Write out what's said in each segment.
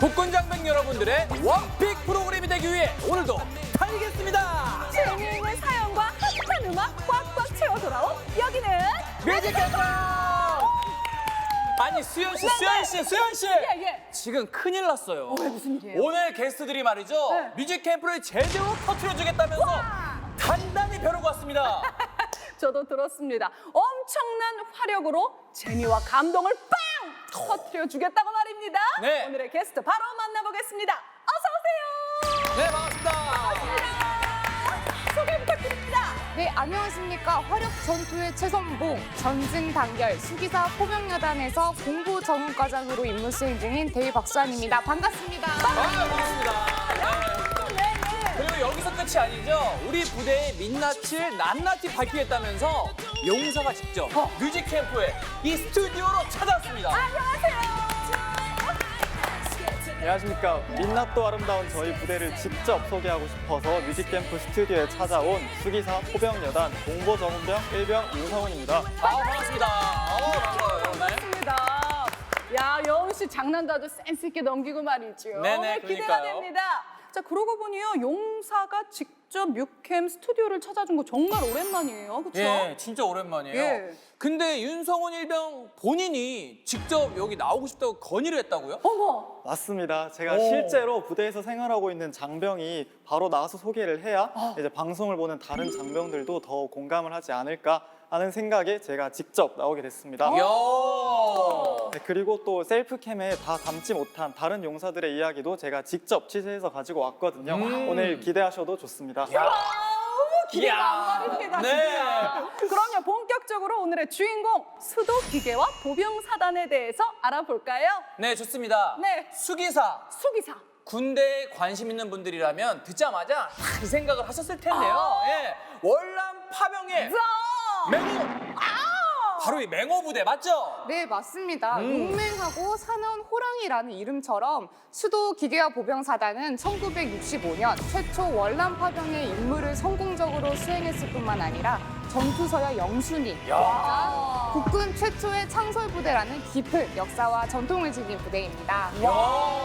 국군장병 여러분들의 원픽 프로그램이 되기 위해 오늘도 달리겠습니다. 재미있는 사연과 핫한 음악 꽉꽉 채워 돌아온 여기는 뮤직캠프! 아니 수현 씨. 예. 지금 큰일 났어요. 왜 무슨 일이에요? 오늘 게스트들이 말이죠. 네. 뮤직캠프를 제대로 터트려주겠다면서 단단히 벼르고 왔습니다. 저도 들었습니다. 엄청난 화력으로 재미와 감동을 빵 터뜨려 주겠다고 말입니다. 네. 오늘의 게스트 바로 만나보겠습니다. 어서 오세요. 네, 반갑습니다. 소개 부탁드립니다. 네, 안녕하십니까. 화력 전투의 최선봉, 전승 단결, 수기사 포병여단에서 공부 전문과장으로 임무 수행 중인 대위 박수환입니다. 반갑습니다. 반갑습니다. 그리고 여기서 끝이 아니죠. 우리 부대의 민낯을 낱낱이 밝히겠다면서 용사가 직접 뮤직캠프에 이 스튜디오로 찾아왔습니다. 안녕하십니까. 민낯도 아름다운 저희 부대를 직접 소개하고 싶어서 뮤직캠프 스튜디오에 찾아온 수기사 포병여단 공보전문병 1병 윤성훈입니다. 반갑습니다. 반가워요. 네. 반갑습니다. 야, 여운 씨 장난도 아주 센스 있게 넘기고 말이죠. 네네, 기대가 그러니까요. 됩니다. 자, 그러고 보니요, 용사가 직접 뮤캠 스튜디오를 찾아준 거 정말 오랜만이에요. 그렇죠? 예, 진짜 오랜만이에요. 예. 근데 윤성훈 일병 본인이 직접 여기 나오고 싶다고 건의를 했다고요? 어머. 맞습니다. 제가 오. 실제로 부대에서 생활하고 있는 장병이 바로 나와서 소개를 해야 이제 방송을 보는 다른 장병들도 더 공감을 하지 않을까 하는 생각에 제가 직접 나오게 됐습니다. 이야. 네, 그리고 또 셀프캠에 다 담지 못한 다른 용사들의 이야기도 제가 직접 취재해서 가지고 왔거든요. 오늘 기대하셔도 좋습니다. 기대가 이야. 안 가립니다. 네. 진짜. 그럼요, 본격적으로 오늘의 주인공 수도 기계와 보병 사단에 대해서 알아볼까요? 네, 좋습니다. 네. 수기사. 수기사. 군대에 관심 있는 분들이라면 듣자마자 다 이 생각을 하셨을 텐데요. 예. 월남 파병의 자. 맹호. 바로 이 맹호 부대 맞죠? 네, 맞습니다. 용맹하고 사나운 호랑이라는 이름처럼 수도 기계화 보병사단은 1965년 최초 월남 파병의 임무를 성공적으로 수행했을 뿐만 아니라 전투서야 영순위, 야. 국군 최초의 창설 부대라는 깊은 역사와 전통을 지닌 부대입니다.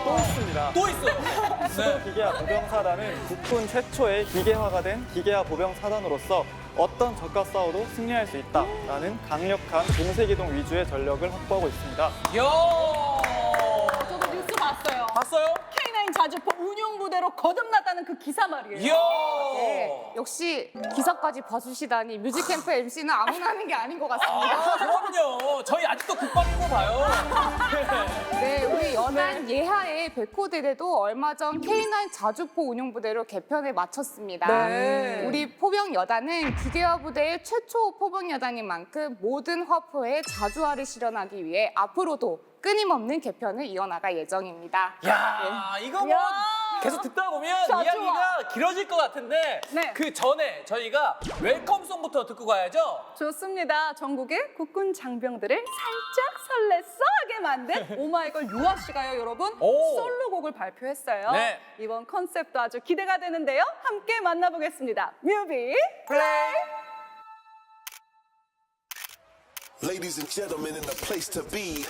또 있습니다. 또 있어요. 수도 기계화 보병사단은 국군 최초의 기계화가 된 기계화 보병사단으로서 어떤 적과 싸워도 승리할 수 있다라는 강력한 공세기동 위주의 전력을 확보하고 있습니다. 야. 저도 뉴스 봤어요. 봤어요? K9 자주포 운용부대로 거듭났다는 그 기사 말이에요. 이야. 네, 역시 기사까지 봐주시다니 뮤직캠프 MC는 아무나 하는 게 아닌 것 같습니다. 아, 그럼요. 저희 아직도 국방이고 봐요. 네, 우리 연안 예하의 백호대대도 얼마 전 K9 자주포 운용부대로 개편을 마쳤습니다. 네. 우리 포병여단은 기계화 부대의 최초 포병여단인 만큼 모든 화포에 자주화를 실현하기 위해 앞으로도 끊임없는 개편을 이어나갈 예정입니다. 야, 이거 뭐 야. 계속 듣다 보면 자주와. 이야기가 길어질 것 같은데 네. 그 전에 저희가 웰컴송부터 듣고 가야죠. 좋습니다. 전국의 국군 장병들을 살짝 설레하게 만든 오마이걸 유아 씨가요, 여러분 오. 솔로곡을 발표했어요. 네. 이번 컨셉도 아주 기대가 되는데요. 함께 만나보겠습니다. 뮤비 플레이. Ladies and gentlemen, in the place to be,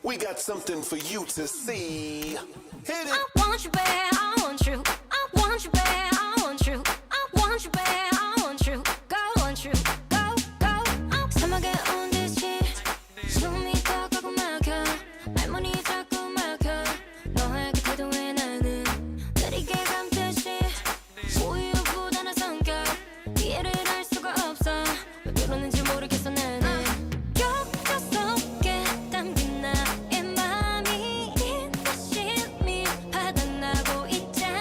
we got something for you to see. Hit it. I want you bad, I want you. I want you bad, I want you. I want you bad, I want you. Go, want you. Go, go. 사막에 온 듯이 숨이 턱하고 막혀. 말문이 자꾸 막혀. 너의 그 태도에 나는 느리게 감듯이 우유부단한 성격 이해를 할 수가 없어. 왜 그러는지 모르겠어 나는. 격자 속에 담긴 나의 맘이 인내심이 바닥나고 있잖아.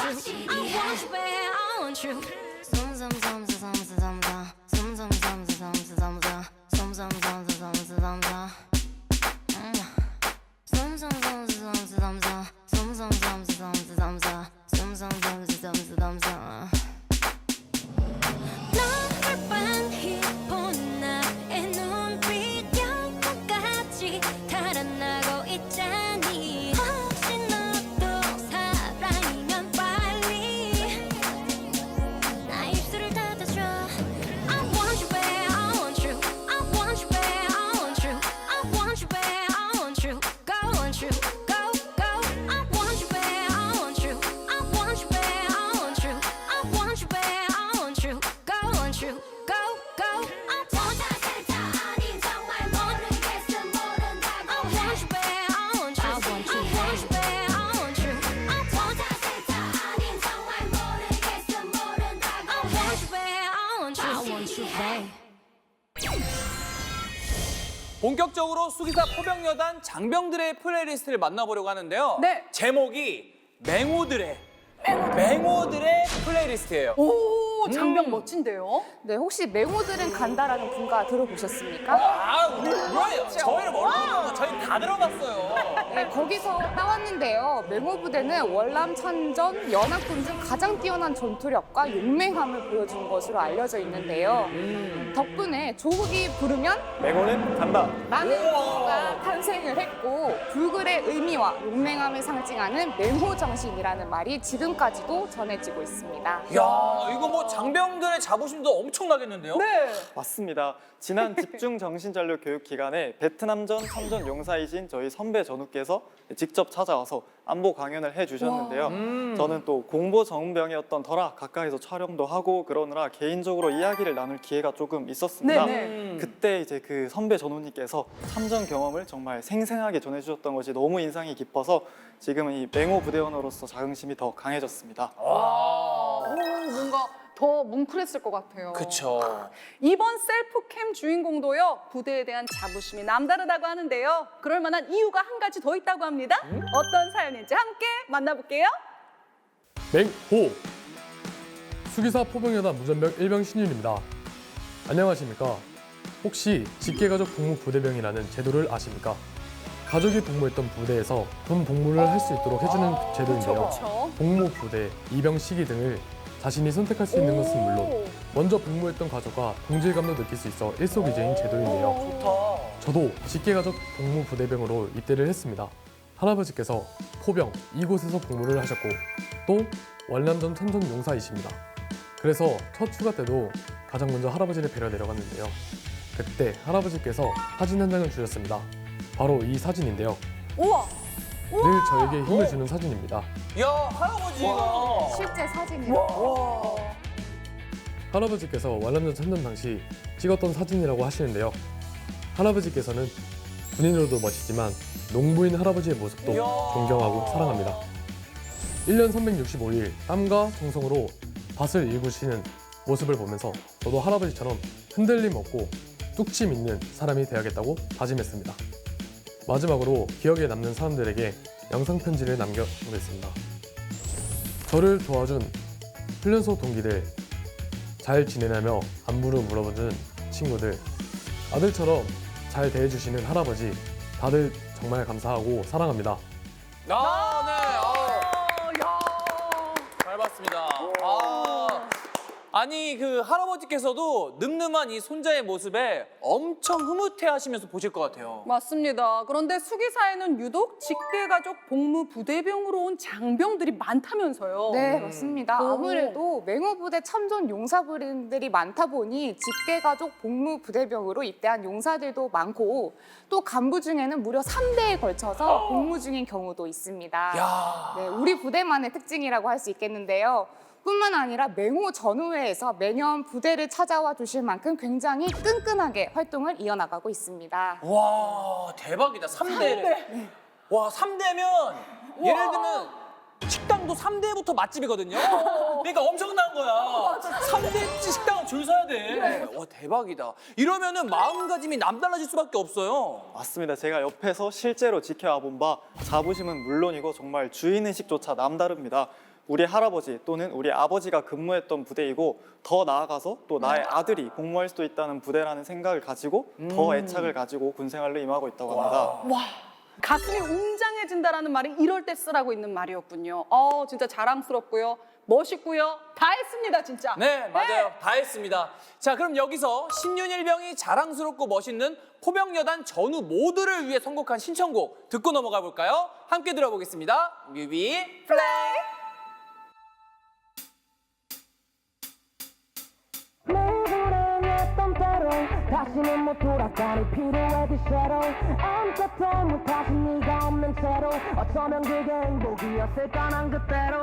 you. I want you, babe, I want you. Zum zum zum zum zum zum zum zum zum zum zum zum zum zum zum zum zum zum zum zum. 너를 반히 본 나의 눈빛 영혼까지 달아나고 있자니 혹시 너도 사랑이면 빨리 나 입술을 닫아줘. I want you, babe, I want you. I want you, babe, I want you. I want you, babe, I want you. Go, want you, go, go. I want you, babe, I want you. I want you, babe, I want you. I want you, babe, I want you. Go, want you, go, go. I want you, 아닌 정말 모르겠어 모른다고. I want you, babe, I want you. I want you, babe, I want you. I want you, 아닌 정말 모르겠어 모른다고. I want you, babe, I want you. I want you, babe. 본격적으로 수기사 포병여단 장병들의 플레이리스트를 만나보려고 하는데요. 네. 제목이 맹호들의 플레이리스트예요. 오, 장병 멋진데요? 네, 혹시 맹호들은 간다라는 군가 들어보셨습니까? 아, 뭐예요? 저희를 모르는 저희 다 들어봤어요. 네, 거기서 따왔는데요. 맹호 부대는 월남 참전 연합군 중 가장 뛰어난 전투력과 용맹함을 보여준 것으로 알려져 있는데요. 덕분에 조국이 부르면 맹호는 간다. 라는 구호가 탄생을 했고 불굴의 의미와 용맹함을 상징하는 맹호 정신이라는 말이 지금까지도 전해지고 있습니다. 야, 이거 뭐 장병들의 자부심도 엄청나겠는데요? 네. 맞습니다. 지난 집중 정신전력 교육 기간에 베트남전 참전 용사이신 저희 선배 전우께서 직접 찾아와서 안보 강연을 해주셨는데요. 저는 또 공보 전문병이었던 터라 가까이서 촬영도 하고 그러느라 개인적으로 이야기를 나눌 기회가 조금 있었습니다. 네네. 그때 이제 그 선배 전우님께서 참전 경험을 정말 생생하게 전해주셨던 것이 너무 인상이 깊어서 지금은 이 맹호 부대원으로서 자긍심이 더 강해졌습니다. 오, 뭔가 더 뭉클했을 것 같아요. 그쵸. 이번 셀프캠 주인공도요, 부대에 대한 자부심이 남다르다고 하는데요. 그럴 만한 이유가 한 가지 더 있다고 합니다. 어떤 사연인지 함께 만나볼게요. 맹호 수기사 포병여단 무전병 1병 신윤입니다. 안녕하십니까? 혹시 직계가족 복무 부대병이라는 제도를 아십니까? 가족이 복무했던 부대에서 본 복무를 할 수 있도록 해주는 제도인데요. 그렇죠. 복무 부대, 입영 시기 등을 자신이 선택할 수 있는 것은 물론 먼저 복무했던 가족과 동질감도 느낄 수 있어 일석이조인 제도인데요. 좋다. 저도 직계가족 복무 부대병으로 입대를 했습니다. 할아버지께서 포병 이곳에서 복무를 하셨고 또 월남전 참전 용사이십니다. 그래서 첫 휴가 때도 가장 먼저 할아버지를 뵈러 내려갔는데요. 그때 할아버지께서 사진 한 장을 주셨습니다. 바로 이 사진인데요. 우와. 늘 저에게 힘을 주는 사진입니다. 야, 할아버지가. 실제 사진이요. 할아버지께서 월남전 참전 당시 찍었던 사진이라고 하시는데요. 할아버지께서는 군인으로도 멋있지만 농부인 할아버지의 모습도 이야. 존경하고 사랑합니다. 1년 365일 땀과 정성으로 밭을 일구시는 모습을 보면서 저도 할아버지처럼 흔들림 없고 뚝심 있는 사람이 되어야겠다고 다짐했습니다. 마지막으로 기억에 남는 사람들에게 영상 편지를 남겨보겠습니다. 저를 도와준 훈련소 동기들, 잘 지내냐며 안부를 물어보는 친구들, 아들처럼 잘 대해주시는 할아버지, 다들 정말 감사하고 사랑합니다. 아, 네. 야. 잘 봤습니다. 아니, 그 할아버지께서도 늠름한 이 손자의 모습에 엄청 흐뭇해하시면서 보실 것 같아요. 맞습니다. 그런데 수기사에는 유독 직계가족 복무 부대병으로 온 장병들이 많다면서요. 네, 맞습니다. 오. 아무래도 맹호부대 참전 용사분들이 많다 보니 직계가족 복무 부대병으로 입대한 용사들도 많고 또 간부 중에는 무려 3대에 걸쳐서 복무 중인 경우도 있습니다. 야. 네, 우리 부대만의 특징이라고 할 수 있겠는데요. 뿐만 아니라 맹호 전후회에서 매년 부대를 찾아와 주실 만큼 굉장히 끈끈하게 활동을 이어나가고 있습니다. 와, 대박이다. 3대. 와, 3대면 예를 들면 식당도 3대부터 맛집이거든요. 그러니까 엄청난 거야. 3대 식당은 줄 서야 돼. 와, 대박이다. 이러면은 마음가짐이 남달라질 수밖에 없어요. 맞습니다. 제가 옆에서 실제로 지켜와 본 바 자부심은 물론이고 정말 주인의식조차 남다릅니다. 우리 할아버지 또는 우리 아버지가 근무했던 부대이고 더 나아가서 또 나의 아들이 복무할 수도 있다는 부대라는 생각을 가지고 더 애착을 가지고 군 생활로 임하고 있다고 합니다. 가슴이 웅장해진다라는 말이 이럴 때 쓰라고 있는 말이었군요. 진짜 자랑스럽고요. 멋있고요. 다 했습니다, 진짜. 네, 맞아요. 다 했습니다. 자, 그럼 여기서 신윤일병이 자랑스럽고 멋있는 포병여단 전우 모두를 위해 선곡한 신청곡 듣고 넘어가 볼까요? 함께 들어보겠습니다. 뮤비 플레이! 불행했던 때로 다시는 못 돌아가니 필요해 그 shadow 아무것도 못하신 네가 없는 채로 어쩌면 그게 행복이었을까 난 그때로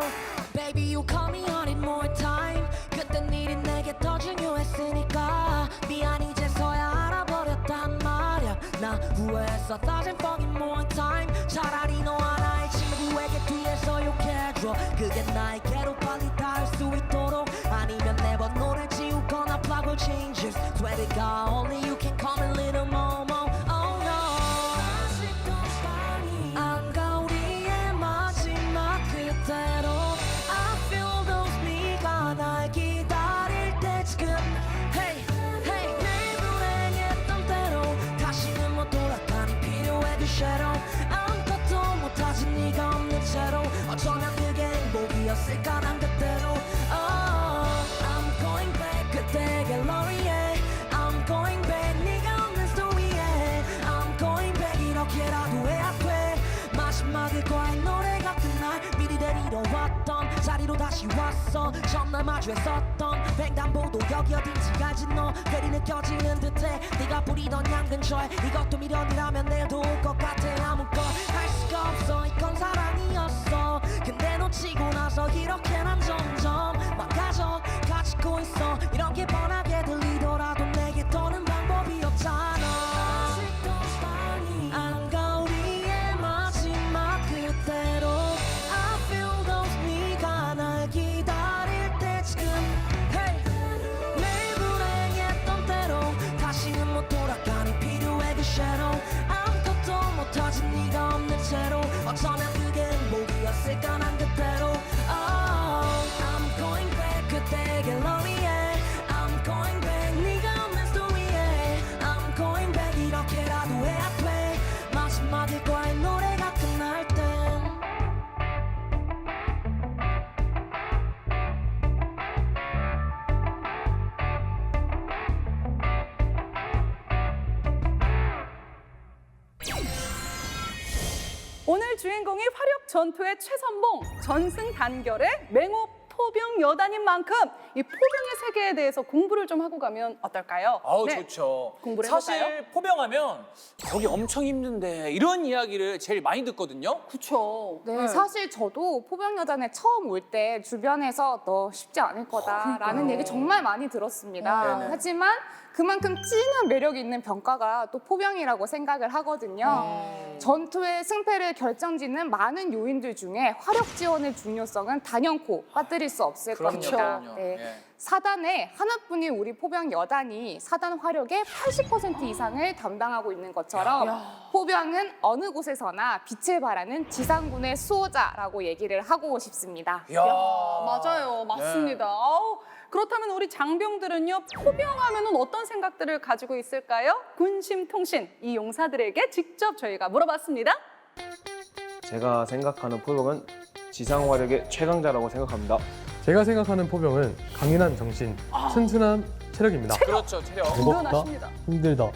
Baby you call me on it more time 그땐 일이 내게 더 중요했으니까 미안 이제서야 알아버렸단 말야 나 후회했어 thousand fucking more time 차라리 너 하나의 친구에게 뒤에서 욕해줘 그게 나에게로 빨리 닿을 수 있도록 아니면 매번 노래 지우거나 plug changes Swear to God only you can call me little momo oh no 안가 우리의 마지막 그대로 I feel those 네가 날 기다릴 때 지금 Hey hey 내 불행했던 대로 다시는 못 돌아가니 필요해 그 shadow 아무것도 못하지 네가 없는 채로 어쩌면 그게 행복이었을까 난 그대로 Oh I'm going back 그때 갤러리에 I'm going back 네가 없는 스토리에 I'm going back 이렇게라도 해야 돼 마지막일 거야 이 노래 같은 날 미리 데리러 왔던 자리로 다시 왔어 처음 날 마주했었던 횡단보도 여기 어딘지 알지 너 괴리 느껴지는 듯해 네가 부리던 향 근처에 이것도 미련이라면 내일도 올 것 같아 아무것 할 수가 없어 이건 사랑이었어 근데 놓치고 나서 이렇게 난 점점 망가져 가지고 있어 이런 게 뻔하게 들리더라도 내게 더는 방법이 없잖아 안가 우리의 마지막 그대로 I feel those 네가 날 기다릴 때 지금 Hey 매일 불행했던 대로 다시는 못 돌아가니 필요해 그 shadow 아무것도 못하지 네가 없는 채로 어쩌면 그게 행복이었을까 난 그대로 Oh I'm going back 그때 갤러리에 I'm going back 네가 없는 스토리에 I'm going back 이렇게라도 해야 돼 마지막일 거야 이 노래가 끝날 땐 오늘 주인공이 화력 전투의 최선봉, 전승 단결의 맹호 포병 여단인 만큼 이 포병의 세계에 대해서 공부를 좀 하고 가면 어떨까요? 아우 네. 좋죠. 공부를 사실 해볼까요? 포병하면 거기 엄청 힘든데 이런 이야기를 제일 많이 듣거든요. 그쵸. 네, 사실 저도 포병여단에 처음 올 때 주변에서 너 쉽지 않을 거다라는 얘기 정말 많이 들었습니다. 네네. 하지만 그만큼 진한 매력이 있는 병과가 또 포병이라고 생각을 하거든요. 전투의 승패를 결정짓는 많은 요인들 중에 화력 지원의 중요성은 단연코 빠뜨릴 수 없을 겁니다. 그럼요. 네. 예. 사단에 하나뿐인 우리 포병 여단이 사단 화력의 80% 이상을 담당하고 있는 것처럼 포병은 어느 곳에서나 빛을 발하는 지상군의 수호자라고 얘기를 하고 싶습니다. 이야. 맞아요. 맞습니다. 아우, 그렇다면 우리 장병들은요, 포병하면 어떤 생각들을 가지고 있을까요? 군심통신, 이 용사들에게 직접 저희가 물어봤습니다. 제가 생각하는 포병은 지상화력의 최강자라고 생각합니다. 제가 생각하는 포병은 강인한 정신, 튼튼한 체력입니다. 그렇죠, 체력. 무겁다, 든든하십니다. 힘들다.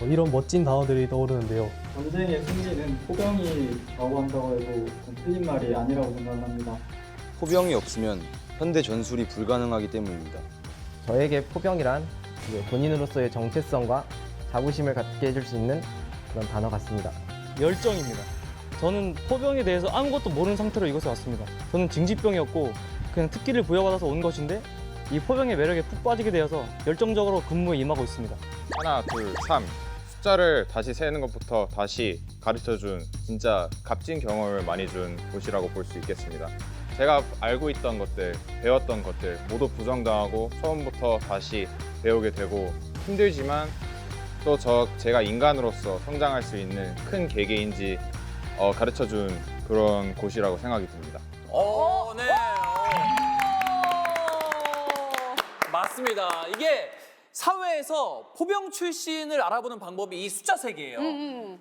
이런 멋진 단어들이 떠오르는데요. 전쟁의 승리는 포병이 좌우한다고 해도 틀린 말이 아니라고 생각합니다. 포병이 없으면 현대 전술이 불가능하기 때문입니다. 저에게 포병이란 본인으로서의 정체성과 자부심을 갖게 해줄 수 있는 그런 단어 같습니다. 열정입니다. 저는 포병에 대해서 아무것도 모르는 상태로 이곳에 왔습니다. 저는 징집병이었고 그냥 특기를 부여받아서 온 것인데 이 포병의 매력에 푹 빠지게 되어서 열정적으로 근무에 임하고 있습니다. 하나, 둘, 3. 숫자를 다시 세는 것부터 다시 가르쳐준 진짜 값진 경험을 많이 준 곳이라고 볼 수 있겠습니다. 제가 알고 있던 것들, 배웠던 것들 모두 부정당하고 처음부터 다시 배우게 되고 힘들지만 또 제가 인간으로서 성장할 수 있는 큰 계기인지 가르쳐준 그런 곳이라고 생각이 듭니다. 네. 맞습니다. 이게 사회에서 포병 출신을 알아보는 방법이 이 숫자 세개예요.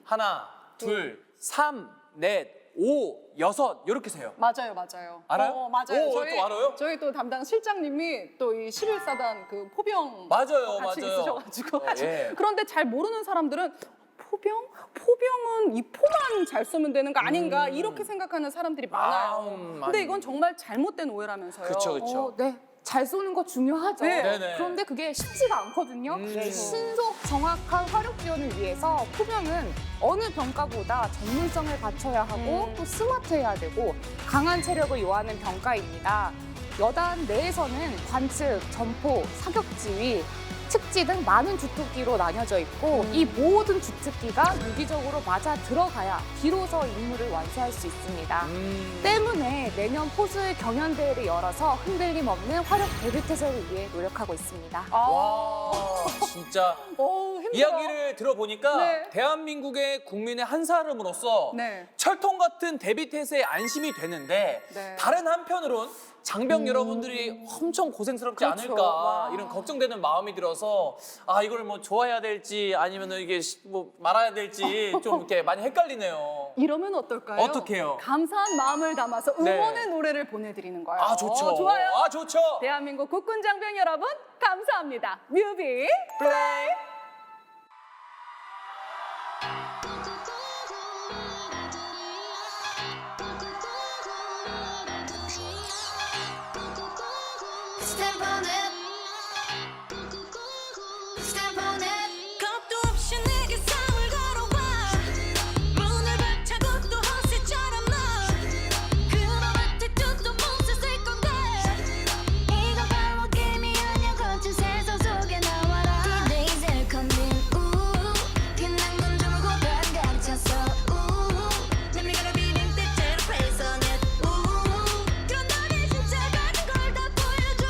하나, 둘, 3, 넷, 5, 6 이렇게 세요. 맞아요, 맞아요. 알아요? 맞아요. 오, 또 알아요? 저희 또 담당 실장님이 또 이 11사단 그 포병 맞아요, 같이 맞아요. 있으셔가지고. 예. 그런데 잘 모르는 사람들은 포병? 포병은 이 포만 잘 쏘면 되는 거 아닌가 이렇게 생각하는 사람들이 많아요. 근데 이건 정말 잘못된 오해라면서요. 그쵸, 그쵸. 네. 잘 쏘는 거 중요하죠. 네. 네네. 그런데 그게 쉽지가 않거든요. 신속 정확한 화력 지원을 위해서 포병은 어느 병과보다 전문성을 갖춰야 하고 또 스마트해야 되고 강한 체력을 요하는 병과입니다. 여단 내에서는 관측, 전포, 사격 지휘, 측지 등 많은 주특기로 나뉘어져 있고 이 모든 주특기가 유기적으로 맞아 들어가야 비로소 임무를 완수할 수 있습니다. 때문에 내년 포수의 경연대회를 열어서 흔들림 없는 화력 대비태세를 위해 노력하고 있습니다. 와, 진짜 힘들어. 이야기를 들어보니까 네. 대한민국의 국민의 한 사람으로서 네. 철통 같은 대비태세에 안심이 되는데 네. 다른 한편으론 장병 여러분들이 엄청 고생스럽지 그렇죠. 않을까 와. 이런 걱정되는 마음이 들어서 아 이걸 뭐 좋아해야 될지 아니면 이게 뭐 말아야 될지 좀 이렇게 많이 헷갈리네요. 이러면 어떨까요? 어떡해요? 감사한 마음을 담아서 응원의 네. 노래를 보내드리는 거예요. 아 좋죠. 좋아요. 아 좋죠. 대한민국 국군 장병 여러분 감사합니다. 뮤비 플레이. Step on it. Step on it. 겁도 없이 내게 싸움을 걸어와. 문을 박차고 또 허세처럼 너. 그런 attitude도 못 썼을 건데. 이건 바로 게임이 아니야. 거친 세상 속에 나와라. The days are coming. 빛난 건 저물고 반갑 찼어. Never gonna be in that place on it. 그런 너의 진짜 가진 걸 다 보여줘.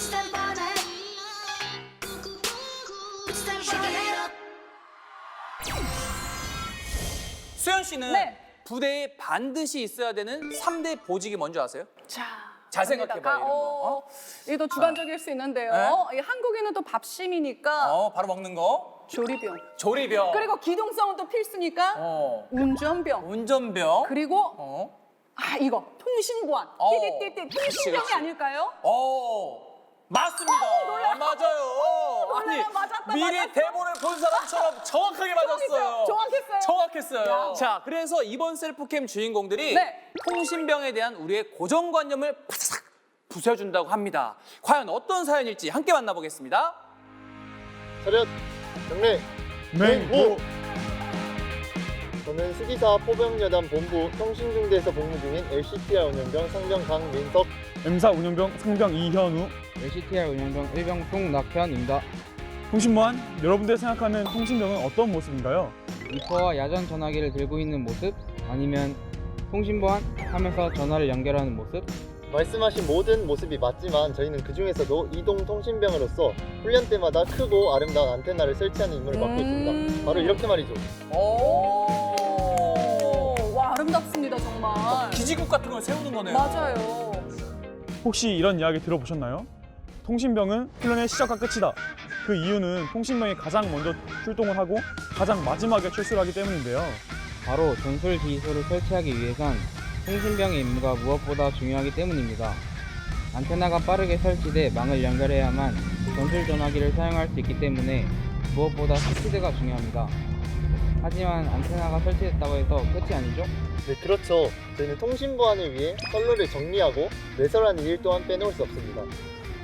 Put that body. Put that body. 수현 씨는 네. 부대에 반드시 있어야 되는 3대 보직이 뭔지 아세요? 자, 잘 생각해봐, 이런 거. 이게 또 주관적일 수 있는데요. 네? 이 한국인은 또 밥심이니까 바로 먹는 거. 조리병. 조리병. 그리고 기동성은 또 필수니까 운전병. 운전병. 그리고 이거 통신보안. 띠띠띠띠 통신병이 그치. 아닐까요? 맞습니다. 놀라요. 맞아요. 놀라요. 맞았다, 미리 맞았어. 대본을 본 사람처럼 정확하게 맞았어요. 정확했어요. 정확했어요. 야. 자, 그래서 이번 셀프캠 주인공들이 네. 통신병에 대한 우리의 고정관념을 파삭 부숴준다고 합니다. 과연 어떤 사연일지 함께 만나보겠습니다. 차렷 경례 맹호. 저는 수기사 포병여단 본부 통신중대에서 복무 중인 LCTR 운영병 상병 강민석, M사 운영병 상병 이현우, LCTR 운영병 1병 송낙현입니다. 통신보안, 여러분들이 생각하는 통신병은 어떤 모습인가요? 리퍼와 야전 전화기를 들고 있는 모습, 아니면 통신보안 하면서 전화를 연결하는 모습? 말씀하신 모든 모습이 맞지만 저희는 그 중에서도 이동 통신병으로서 훈련 때마다 크고 아름다운 안테나를 설치하는 임무를 맡고 있습니다. 바로 이렇게 말이죠. 와, 아름답습니다, 정말. 기지국 같은 걸 세우는 거네요. 맞아요. 혹시 이런 이야기 들어보셨나요? 통신병은 훈련의 시작과 끝이다. 그 이유는 통신병이 가장 먼저 출동을 하고 가장 마지막에 출소를 하기 때문인데요. 바로 전술 기지소를 설치하기 위해선 통신병의 임무가 무엇보다 중요하기 때문입니다. 안테나가 빠르게 설치돼 망을 연결해야만 전술 전화기를 사용할 수 있기 때문에 무엇보다 스피드가 중요합니다. 하지만 안테나가 설치됐다고 해서 끝이 아니죠? 네, 그렇죠. 저희는 통신보안을 위해 선로를 정리하고 매설하는 일 또한 빼놓을 수 없습니다.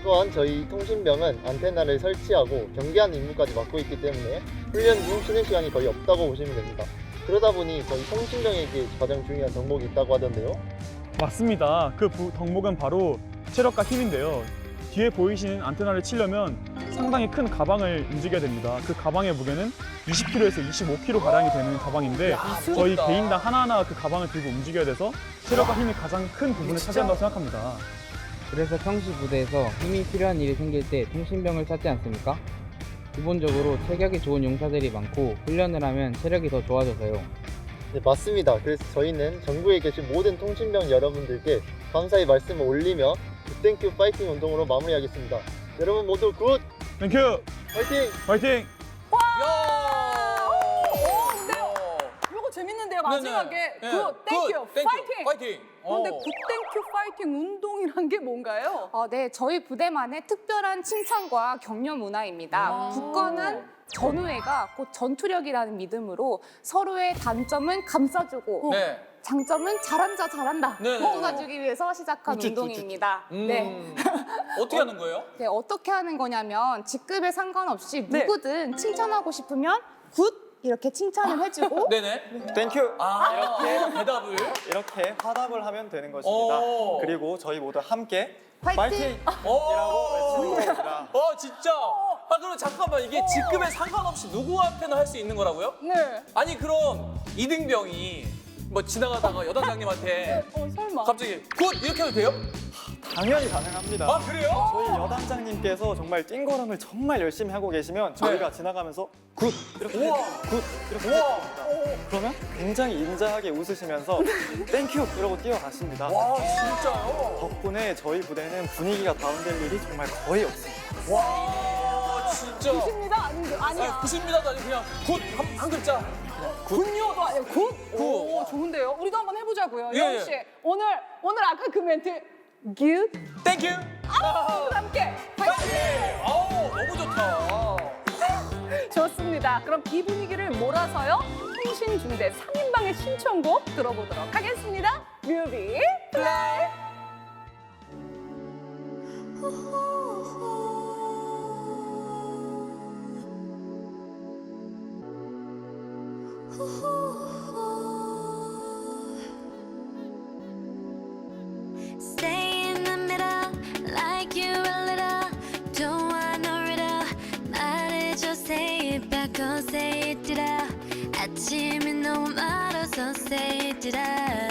또한 저희 통신병은 안테나를 설치하고 경계하는 임무까지 맡고 있기 때문에 훈련 중 쉬는 시간이 거의 없다고 보시면 됩니다. 그러다 보니 저희 통신병에게 가장 중요한 덕목이 있다고 하던데요. 맞습니다. 그 덕목은 바로 체력과 힘인데요. 뒤에 보이시는 안테나를 치려면 상당히 큰 가방을 움직여야 됩니다. 그 가방의 무게는 20kg에서 25kg 가량이 되는 가방인데 저희 개인당 하나하나 그 가방을 들고 움직여야 돼서 체력과 힘이 가장 큰 부분을 차지한다고 생각합니다. 그래서 평시 부대에서 힘이 필요한 일이 생길 때 통신병을 찾지 않습니까? 기본적으로 체격이 좋은 용사들이 많고 훈련을 하면 체력이 더 좋아져서요. 네, 맞습니다. 그래서 저희는 전국에 계신 모든 통신병 여러분들께 감사의 말씀을 올리며 굿땡큐 파이팅 운동으로 마무리하겠습니다. 여러분 모두 굿! 땡큐! 파이팅! 파이팅! 이거 재밌는데요, 마지막에. 네. 굿, 땡큐, 파이팅! 파이팅! 그런데 굿땡큐 파이팅 운동이란 게 뭔가요? 네, 저희 부대만의 특별한 칭찬과 격려 문화입니다. 굳건한 전우회가 곧 전투력이라는 믿음으로 서로의 단점은 감싸주고 네. 장점은 잘한다 잘한다 네. 뽑아주기 위해서 시작한 운동입니다. 네. 어떻게 하는 거예요? 네, 어떻게 하는 거냐면 직급에 상관없이 누구든 칭찬하고 싶으면 굿 이렇게 칭찬을 해주고 네네. 땡큐! 이렇게 대답을. 이렇게 화답을 하면 되는 것입니다. 오. 그리고 저희 모두 함께 파이팅! 이라고 외치는 겁니다. 진짜. 그럼 잠깐만, 이게 직급에 상관없이 누구한테나 할 수 있는 거라고요? 네. 아니, 그럼 이등병이 뭐 지나가다가 여단장님한테 설마. 갑자기 굿! 이렇게 해도 돼요? 당연히 가능합니다. 그래요? 저희 여단장님께서 정말 띵걸음을 정말 열심히 하고 계시면 저희가 지나가면서 굿! 이렇게 우와. 굿! 이렇게 해줍니다. 그러면 굉장히 인자하게 웃으시면서 땡큐! 이러고 뛰어가십니다. 와, 진짜요? 덕분에 저희 부대는 분위기가 다운될 일이 정말 거의 없습니다. 와, 진짜. 90m 아니야. 90m도 아니고 그냥 굿! 한 글자. 굿요도 아니야. 굿? 오, 굿. 좋은데요. 우리도 한번 해보자고요. 예, 예은 씨, 오늘 아까 그 멘트 굿? 땡큐! 함께 파이팅! 너무 좋다. 좋습니다. 그럼 이 분위기를 몰아서요. 통신중대 3인방의 신청곡 들어보도록 하겠습니다. 뮤비 플레이! Stay in the middle, like you a little. Don't want no riddle. 말해줘, say it back, oh say it did I. 아침이 너무 멀어서 say it did I.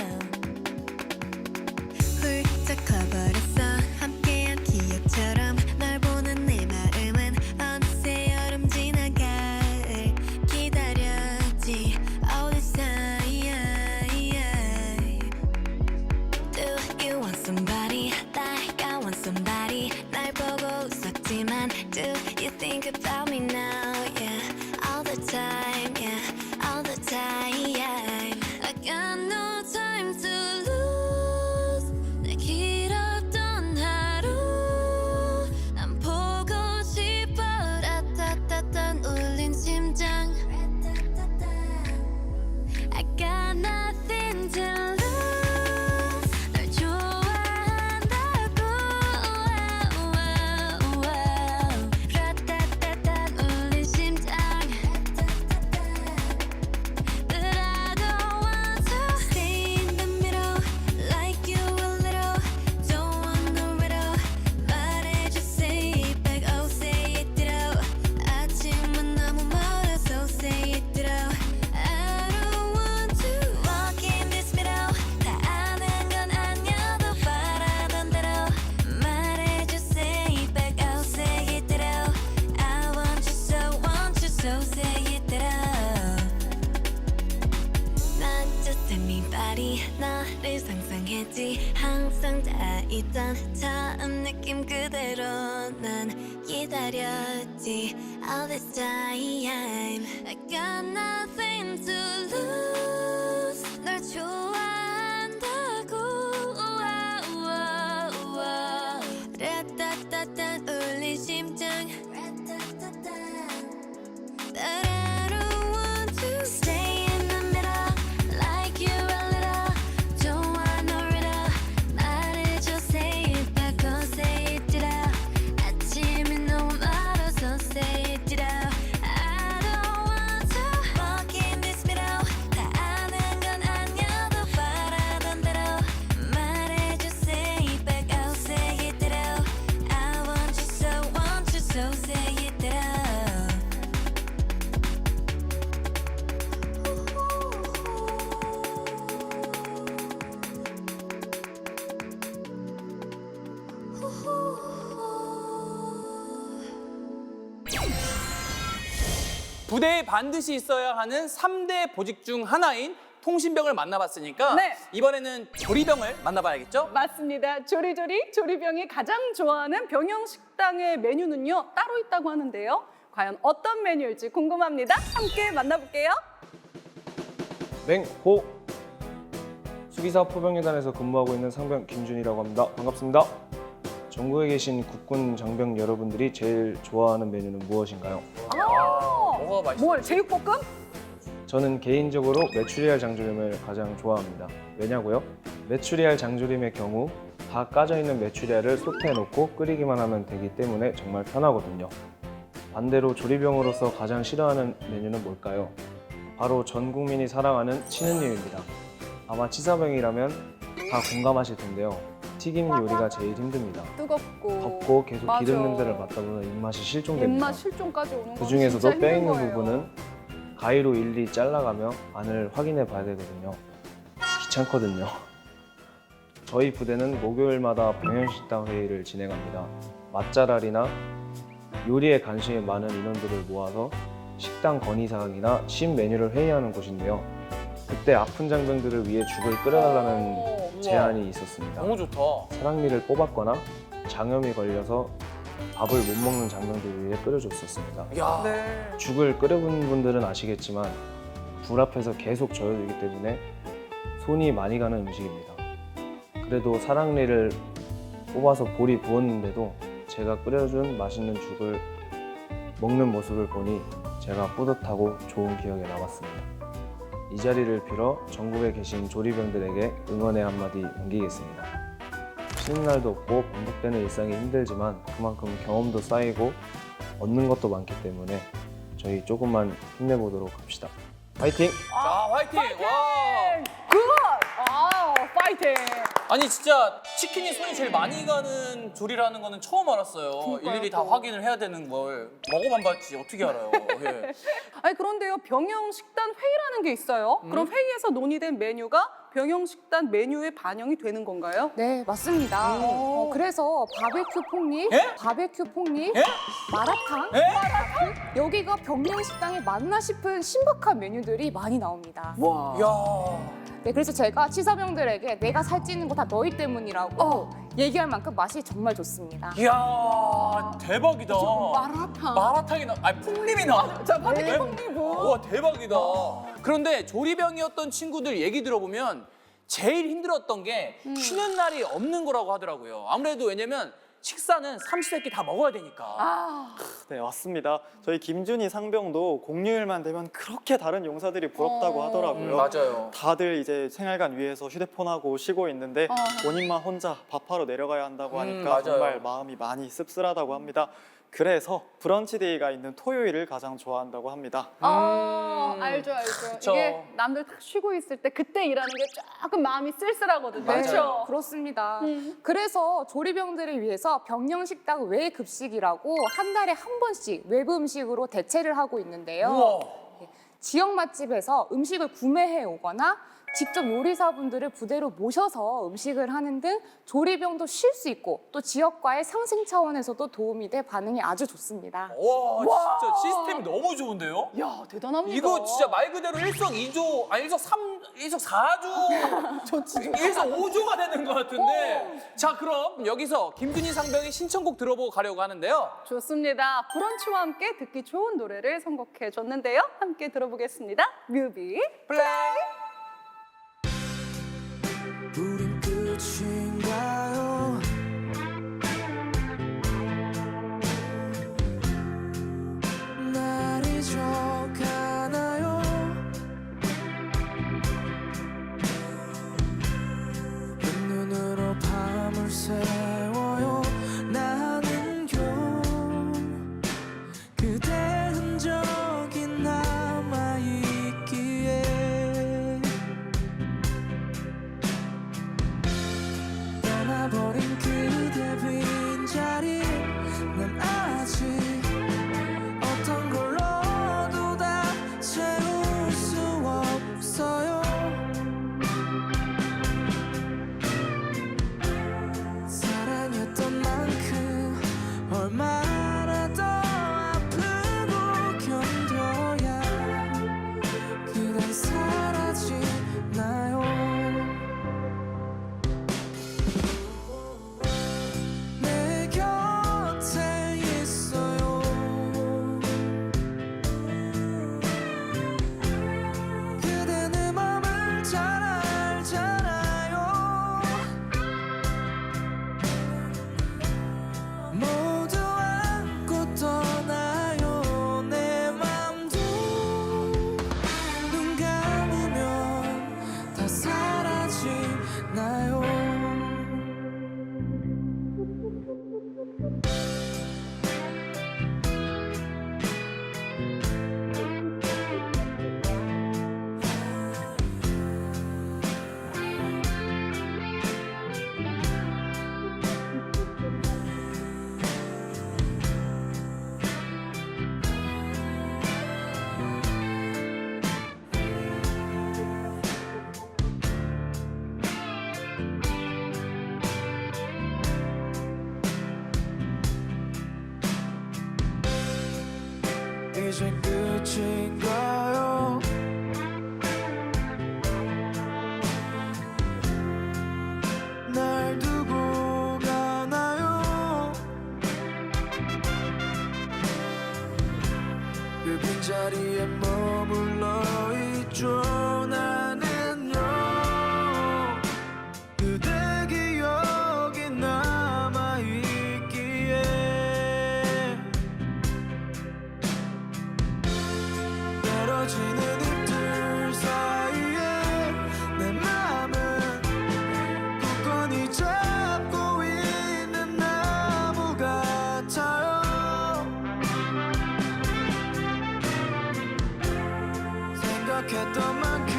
훌쩍 커버렸어, 함께한 기억처럼. 하지만 do you think about me now? Yeah, all the time, yeah, all the time. I got no time to lose. 내 길었던 하루 난 보고 싶어. 라따따따 울린 심장. I got nothing to lose. 널 좋아한다고. 라따따따 울린 심장. But I don't want to stay in the middle, like you a little. Don't want no riddle. 말해줘, say it back, oh say it through. 아침은 너무 멀어서 say it through. I don't want to walk in this middle. 다 아는 건 아니어도 바라던 대로. 말해줘, say it back, oh say it through. I want you so say it through. Not just anybody. 너를 상상했지. 항상 다 있던 처음 느낌 그대로 난 기다렸지. All this time I got nothing to lose. 널 좋아한다고. 라따따따 울린 심장. But I don't want to stay in the middle, like you a little. Don't want no riddle. 말해줘, say it back, oh say it through. 아침이 너무 멀어서 say it through. I don't want to walk in this middle. 다 아는 건 아니어도 바라던 대로. 말해줘, say it back, oh say it through. I want you so say it through. 부대에 반드시 있어야 하는 3대 보직 중 하나인 통신병을 만나봤으니까 네. 이번에는 조리병을 만나봐야겠죠? 맞습니다. 조리조리 조리병이 가장 좋아하는 병영식당의 메뉴는요 따로 있다고 하는데요. 과연 어떤 메뉴일지 궁금합니다. 함께 만나볼게요. 맹호 수기사 포병여단에서 근무하고 있는 상병 김준이라고 합니다. 반갑습니다. 전국에 계신 국군 장병 여러분들이 제일 좋아하는 메뉴는 무엇인가요? 뭐가 맛있어? 뭘? 제육볶음? 저는 개인적으로 메추리알 장조림을 가장 좋아합니다. 왜냐고요? 메추리알 장조림의 경우 다 까져있는 메추리알을 소태에 넣고 끓이기만 하면 되기 때문에 정말 편하거든요. 반대로 조리병으로서 가장 싫어하는 메뉴는 뭘까요? 바로 전 국민이 사랑하는 치느님입니다. 아마 치사병이라면 다 공감하실 텐데요. 튀김 요리가 제일 힘듭니다. 뜨겁고 덥고 계속 맞아. 기름 냄새를 맡다 보면 입맛이 실종됩니다. 입맛 실종까지 오는 거 그 중에서도 진짜 뼈 힘든 있는 거예요. 부분은 가위로 일일이 잘라가며 안을 확인해 봐야 되거든요. 귀찮거든요. 저희 부대는 목요일마다 병영식당 회의를 진행합니다. 맛잘알이나 요리에 관심이 많은 인원들을 모아서 식당 건의사항이나 신메뉴를 회의하는 곳인데요. 그때 아픈 장병들을 위해 죽을 끓여달라는 제안이 있었습니다. 너무 좋다. 사랑니를 뽑았거나 장염이 걸려서 밥을 못 먹는 장병들을 위해 끓여줬었습니다. 야. 네. 죽을 끓여본 분들은 아시겠지만 불 앞에서 계속 저어주기 때문에 손이 많이 가는 음식입니다. 그래도 사랑니를 뽑아서 볼이 부었는데도 제가 끓여준 맛있는 죽을 먹는 모습을 보니 제가 뿌듯하고 좋은 기억에 남았습니다. 이 자리를 빌어 전국에 계신 조리병들에게 응원의 한마디 남기겠습니다. 쉬는 날도 없고 반복되는 일상이 힘들지만 그만큼 경험도 쌓이고 얻는 것도 많기 때문에 저희 조금만 힘내보도록 합시다. 파이팅! 자, 화이팅! 와. 굿! 파이팅! 아니 진짜 치킨이 손이 제일 많이 가는 조리라는 거는 처음 알았어요. 그러니까요, 일일이 다 또. 확인을 해야 되는 걸 먹어만 봤지 어떻게 알아요? 예. 아니 그런데요 병영식단 회의라는 게 있어요. 그럼 회의에서 논의된 메뉴가 병영식단 메뉴에 반영이 되는 건가요? 네, 맞습니다. 그래서 바베큐 폭립, 예? 바베큐 폭립, 예? 마라탕, 여기가 병영식당에 맞나 싶은 신박한 메뉴들이 많이 나옵니다. 와. 야. 네, 그래서 제가 치사병들에게 내가 살찌는 거 다 너희 때문이라고 얘기할 만큼 맛이 정말 좋습니다. 이야, 와 대박이다. 마라탕. 마라탕이 나. 아니 풍림이 나. 자, 파티기 풍림. 와 대박이다. 그런데 조리병이었던 친구들 얘기 들어보면 제일 힘들었던 게 쉬는 날이 없는 거라고 하더라고요. 아무래도 왜냐면 식사는 삼시세끼 다 먹어야 되니까. 네, 맞습니다. 저희 김준희 상병도 공휴일만 되면 그렇게 다른 용사들이 부럽다고 하더라고요. 맞아요. 다들 이제 생활관 위에서 휴대폰하고 쉬고 있는데 본인만 혼자 밥하러 내려가야 한다고 하니까 맞아요. 정말 마음이 많이 씁쓸하다고 합니다. 그래서 브런치 데이가 있는 토요일을 가장 좋아한다고 합니다. 알죠. 그쵸. 이게 남들 다 쉬고 있을 때 그때 일하는 게 조금 마음이 쓸쓸하거든요. 맞아요. 그렇죠? 그렇습니다. 그래서 조리병들을 위해서 병영식당 외급식이라고 한 달에 한 번씩 외부 음식으로 대체를 하고 있는데요. 우와. 지역 맛집에서 음식을 구매해 오거나 직접 요리사분들을 부대로 모셔서 음식을 하는 등 조리병도 쉴 수 있고 또 지역과의 상생 차원에서도 도움이 돼 반응이 아주 좋습니다. 와 진짜 시스템이 너무 좋은데요? 야, 대단합니다. 이거 진짜 말 그대로 일석이조, 아니 일석사조, 일석오조가 되는 것 같은데. 자 그럼 여기서 김준희 상병의 신청곡 들어보고 가려고 하는데요. 좋습니다. 브런치와 함께 듣기 좋은 노래를 선곡해 줬는데요. 함께 들어보겠습니다. 뮤비 플레이. 우린 끝인가요? 날 잊어가나요? 눈으로 밤을 새워요. 나는요 그대 흔적이 남아있기에 떠나버린 그대 빈자리 난 아직 어떤 걸로도 다 채울 수 없어요. 사랑했던 만큼 얼마나 더 아프고 견뎌야 그댄 사라지나요. 내 곁에 있어요. 그대 내 맘을 잘 알잖아요. 모두 안고 떠나요. 내 맘도 눈 감으면 다 사라지나요. 이제 끝인가요? 날 두고 가나요? 그 빈자리에 머물러 있죠. 나는요 그대 기억이 남아있기에 떨어지는 잎들 사이에 내 맘은 굳건히 잡고 있는 나무 같아요. 생각했던 만큼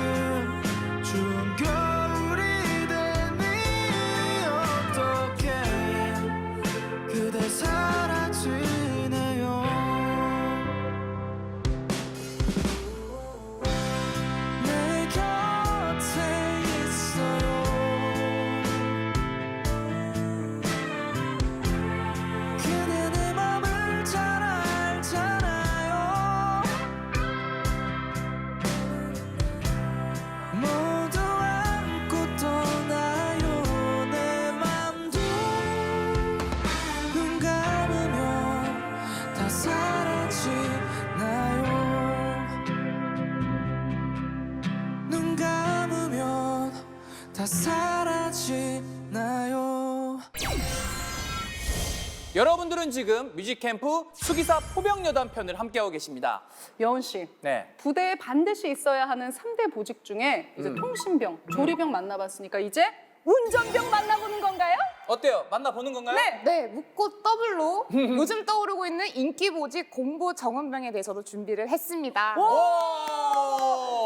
추운 겨울이 되니 어떡해 그대 사라지네요. 내 곁에 있어요. 그대 내 맘을 잘 알잖아요. 사라지나요? 여러분들은 지금 뮤직캠프 수기사 포병여단 편을 함께하고 계십니다. 여운 씨, 네. 부대에 반드시 있어야 하는 3대 보직 중에 이제 통신병, 조리병 만나봤으니까 이제 운전병 만나보는 건가요? 어때요? 만나보는 건가요? 네, 묻고 더블로 요즘 떠오르고 있는 인기 보직 공보 정원병에 대해서도 준비를 했습니다.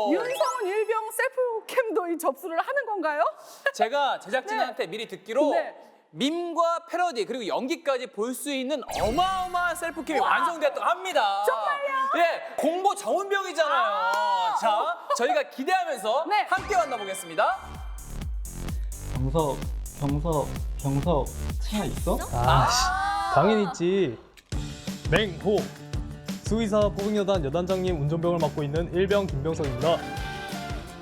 윤성훈 일병 셀프캠도 이 접수를 하는 건가요? 제가 제작진한테 미리 듣기로 네. 밈과 패러디 그리고 연기까지 볼 수 있는 어마어마한 셀프캠이 완성되었다고 합니다. 정말요? 예, 공보 정원병이잖아요. 자, 저희가 기대하면서 함께 만나보겠습니다. 병석 차 있어? 당연히 있지. 맹호 수의사 포병여단 여단장님 운전병을 맡고 있는 일병 김병석입니다.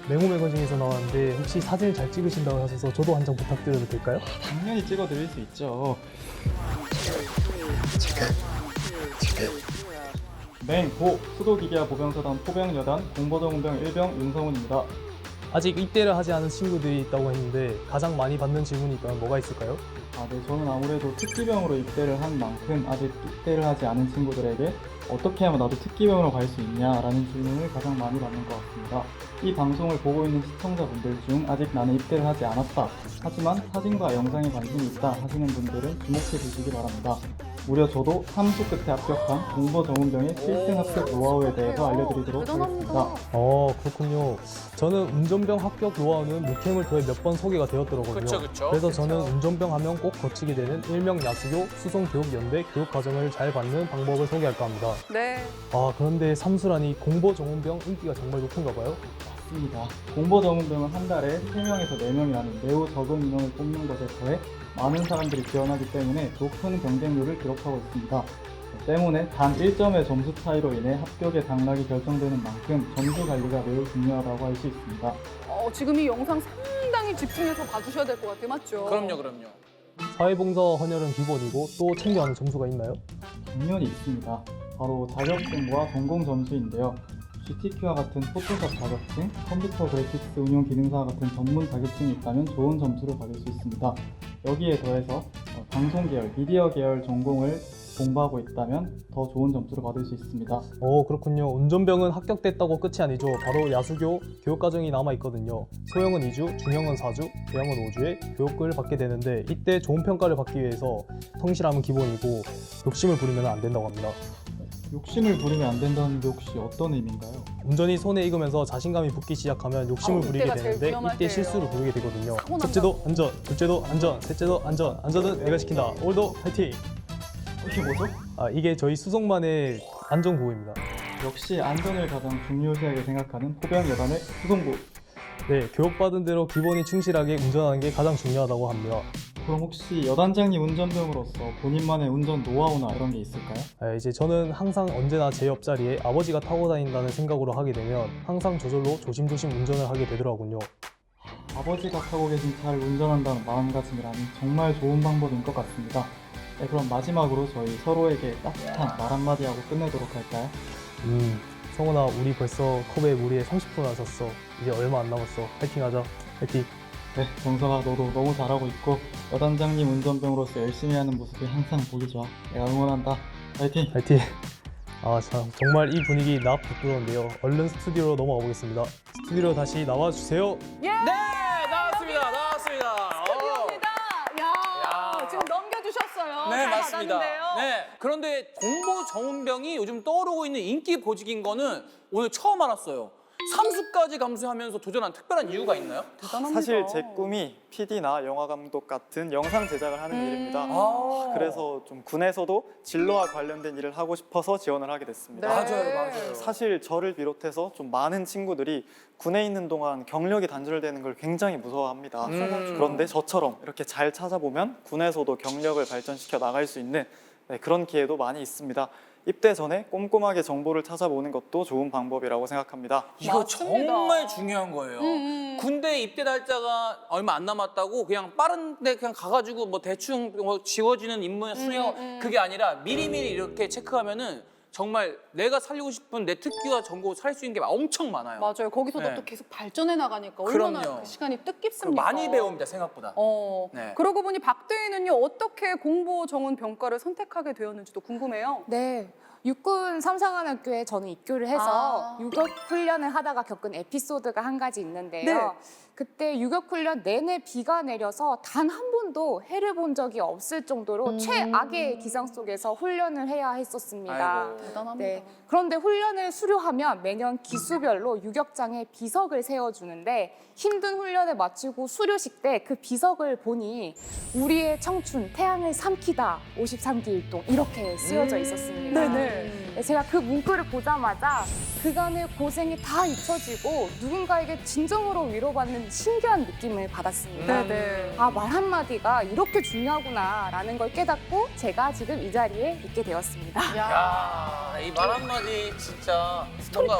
맹호 매거진에서 나왔는데 혹시 사진을 잘 찍으신다고 하셔서 저도 한 장 부탁드려도 될까요? 당연히 찍어드릴 수 있죠. 맹호 수도기계화 보병사단 포병여단 공보정운병 일병 윤성훈입니다. 아직 입대를 하지 않은 친구들이 있다고 했는데 가장 많이 받는 질문이 있다면 뭐가 있을까요? 네, 저는 아무래도 특기병으로 입대를 한 만큼 아직 입대를 하지 않은 친구들에게 어떻게 하면 나도 특기병으로 갈 수 있냐라는 질문을 가장 많이 받는 것 같습니다. 이 방송을 보고 있는 시청자분들 중 아직 나는 입대를 하지 않았다, 하지만 사진과 영상에 관심이 있다 하시는 분들은 주목해 주시기 바랍니다. 무려 저도 3수 끝에 합격한 공보정운병의 필승 합격 노하우에 대해서 알려드리도록 하겠습니다. 그렇군요. 저는 운전병 합격 노하우는 무캠을 통해 몇 번 소개가 되었더라고요. 그쵸. 그래서 저는 운전병 하면 꼭 거치게 되는 일명 야수교 수송교육연대 교육과정을 잘 받는 방법을 소개할까 합니다. 네. 그런데 삼수라니 공보정운병 인기가 정말 높은가 봐요? 맞습니다. 공보정운병은 한 달에 3명에서 4명이라는 매우 적은 인원을 뽑는 것에 더해 많은 사람들이 지원하기 때문에 높은 경쟁률을 기록하고 있습니다. 때문에 단 1점의 점수 차이로 인해 합격의 당락이 결정되는 만큼 점수 관리가 매우 중요하다고 할 수 있습니다. 지금 이 영상 상당히 집중해서 봐주셔야 될 것 같아요, 맞죠? 그럼요. 사회봉사 헌혈은 기본이고 또 챙겨야 하는 점수가 있나요? 당연히 있습니다. 바로 자격증과 전공 점수인데요. GTQ와 같은 포토샵 자격증, 컴퓨터 그래픽스 운용 기능사 같은 전문 자격증이 있다면 좋은 점수를 받을 수 있습니다. 여기에 더해서 방송 계열, 미디어 계열 전공을 공부하고 있다면 더 좋은 점수를 받을 수 있습니다. 그렇군요. 운전병은 합격됐다고 끝이 아니죠. 바로 야수교 교육과정이 남아있거든요. 소형은 2주, 중형은 4주, 대형은 5주의 교육을 받게 되는데 이때 좋은 평가를 받기 위해서 성실함은 기본이고 욕심을 부리면 안 된다고 합니다. 욕심을 부리면 안 된다는 게 혹시 어떤 의미인가요? 운전이 손에 익으면서 자신감이 붙기 시작하면 욕심을 부리게 이때가 제일 되는데 위험할 이때 때예요. 실수를 부리게 되거든요. 사고 첫째도 안전, 둘째도 안전, 셋째도 안전, 안전은 내가 지킨다. 오늘도 파이팅! 이게 뭐죠? 이게 저희 수송만의 안전구호입니다. 역시 안전을 가장 중요시하게 생각하는 포병여단의 수송부. 네, 교육받은 대로 기본이 충실하게 운전하는 게 가장 중요하다고 합니다. 그럼 혹시 여단장님 운전병으로서 본인만의 운전 노하우나 이런 게 있을까요? 이제 저는 항상 언제나 제 옆자리에 아버지가 타고 다닌다는 생각으로 하게 되면 항상 저절로 조심조심 운전을 하게 되더라고요. 아버지가 타고 계신 차를 운전한다는 마음가짐이라니 정말 좋은 방법인 것 같습니다. 네, 그럼 마지막으로 저희 서로에게 따뜻한 말 한마디 하고 끝내도록 할까요? 성훈아, 우리 벌써 컵에 무리에 30분 하셨어. 이제 얼마 안 남았어. 파이팅하자. 파이팅. 네, 정성아 너도 너무 잘하고 있고 여단장님 운전병으로서 열심히 하는 모습이 항상 보기 좋아. 내가 응원한다. 파이팅! 파이팅! 참 정말 이 분위기 나 부끄러운데요. 얼른 스튜디오로 넘어가 보겠습니다. 스튜디오로 다시 나와주세요. 예! 네, 나왔습니다. 스튜디오입니다. 야, 지금 넘겨주셨어요. 네, 잘 맞습니다. 받았는데요. 네, 그런데 공보 정운병이 요즘 떠오르고 있는 인기 보직인 거는 오늘 처음 알았어요. 3수까지 감수하면서 도전한 특별한 이유가 있나요? 대단합니다. 사실 제 꿈이 PD나 영화 감독 같은 영상 제작을 하는 일입니다. 그래서 좀 군에서도 진로와 관련된 일을 하고 싶어서 지원을 하게 됐습니다. 맞아요. 사실 저를 비롯해서 좀 많은 친구들이 군에 있는 동안 경력이 단절되는 걸 굉장히 무서워합니다. 그런데 저처럼 이렇게 잘 찾아보면 군에서도 경력을 발전시켜 나갈 수 있는 그런 기회도 많이 있습니다. 입대 전에 꼼꼼하게 정보를 찾아보는 것도 좋은 방법이라고 생각합니다. 이거 맞습니다. 정말 중요한 거예요. 군대 입대 날짜가 얼마 안 남았다고 그냥 빠른데 그냥 가가지고 뭐 대충 뭐 지워지는 임무 수행 그게 아니라 미리미리 이렇게 체크하면은 정말 내가 살리고 싶은 내 특기와 전공을 살 수 있는 게 엄청 많아요. 맞아요. 거기서도 네. 또 계속 발전해 나가니까 얼마나 그럼요. 그 시간이 그리고 뜻깊습니까? 많이 배웁니다, 생각보다. 네. 그러고 보니 박대희는요, 어떻게 공보 정원 병과를 선택하게 되었는지도 궁금해요. 네. 육군 삼성한학교에 저는 입교를 해서 유격 훈련을 하다가 겪은 에피소드가 한 가지 있는데요. 네. 그때 유격 훈련 내내 비가 내려서 단 한 번도 해를 본 적이 없을 정도로 최악의 기상 속에서 훈련을 해야 했었습니다. 아이고. 대단합니다. 네. 그런데 훈련을 수료하면 매년 기수별로 유격장에 비석을 세워주는데 힘든 훈련을 마치고 수료식 때 그 비석을 보니 우리의 청춘, 태양을 삼키다 53기 일동 이렇게 쓰여져 있었습니다. 네네. 제가 그 문구를 보자마자 그간의 고생이 다 잊혀지고 누군가에게 진정으로 위로받는 신기한 느낌을 받았습니다. 네네. 아, 말 한마디가 이렇게 중요하구나라는 걸 깨닫고 제가 지금 이 자리에 있게 되었습니다. 야, 이 말 한마디 진짜 뭔가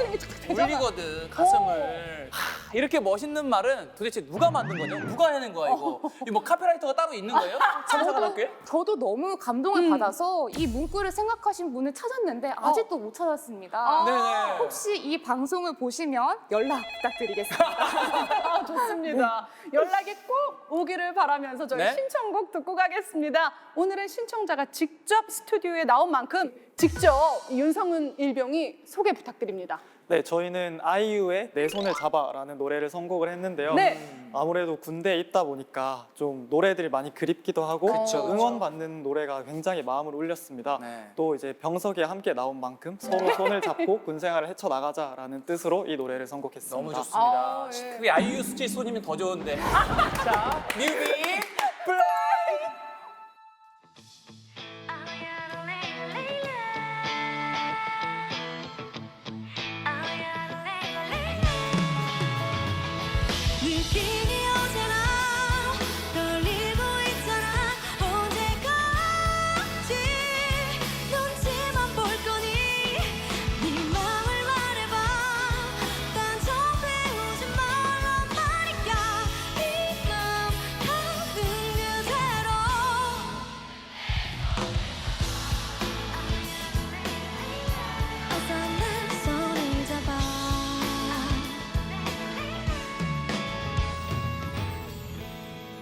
울리거든, 가슴을. 이렇게 멋있는 말은 도대체 누가 만든 거냐? 누가 해낸 거야, 이거? 이거 뭐 카피라이터가 따로 있는 거예요? 삼성한학교에? 저도 너무 감동을 받아서 이 문구를 생각하신 분을 찾았는데 아직도 못 찾았습니다. 네네. 혹시 이 방송을 보시면 연락 부탁드리겠습니다. 아, 좋습니다. 연락이 꼭 오기를 바라면서 저희 네? 신청곡 듣고 가겠습니다. 오늘은 신청자가 직접 스튜디오에 나온 만큼 직접 윤성은 일병이 소개 부탁드립니다. 네, 저희는 아이유의 내 손을 잡아라는 노래를 선곡을 했는데요. 네. 아무래도 군대에 있다 보니까 좀 노래들이 많이 그립기도 하고 그쵸. 응원받는 노래가 굉장히 마음을 울렸습니다. 네. 또 이제 병석에 함께 나온 만큼 서로 손을 잡고 군 생활을 헤쳐나가자라는 뜻으로 이 노래를 선곡했습니다. 너무 좋습니다. 예. 그게 아이유 수지 쏘니면 더 좋은데. 자, 뮤비 플레이! 느낌이 오잖아 떨리고 있잖아 언제까지 눈치만 볼 거니 네 맘을 말해봐 딴청 배우지 말란 말이야 이 맘 가는 그대로 어서 내 손을 잡아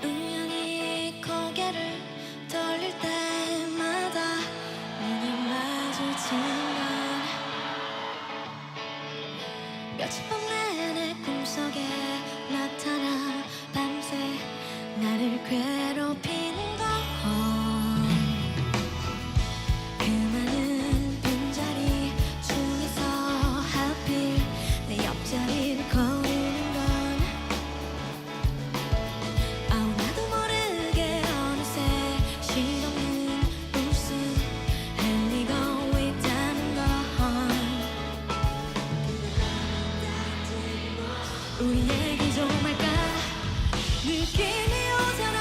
우연히 고개를 돌릴 때마다 눈이 마주치는 건 며칠 밤 내내 꿈속에 나타나 밤새 나를 괴롭히는 건 그 많은 빈자리 중에서 하필 내 옆자리를 거리는 건 나도 모르게 어느새 실없는 웃음 흘리고 있다는 건 우리 얘기 좀 할까 느낌이 오잖아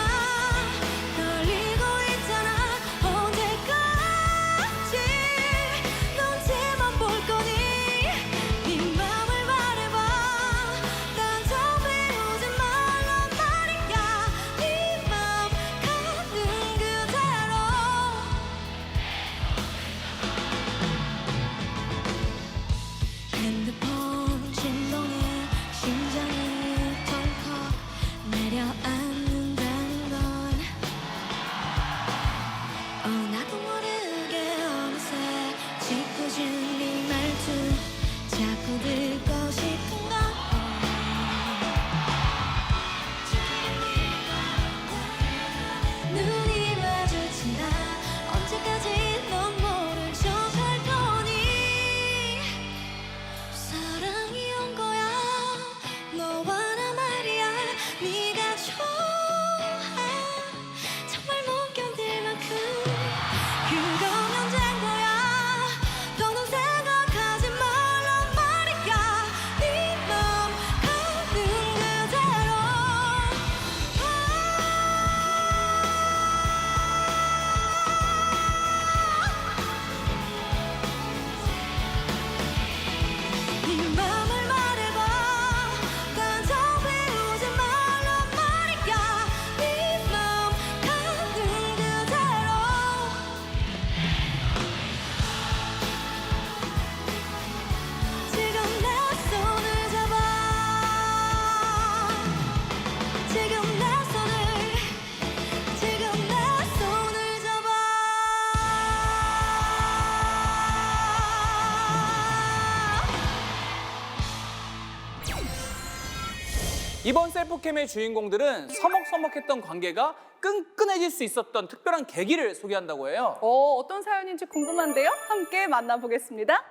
이번 셀프캠의 주인공들은 서먹서먹했던 관계가 끈끈해질 수 있었던 특별한 계기를 소개한다고 해요. 어떤 사연인지 궁금한데요? 함께 만나보겠습니다.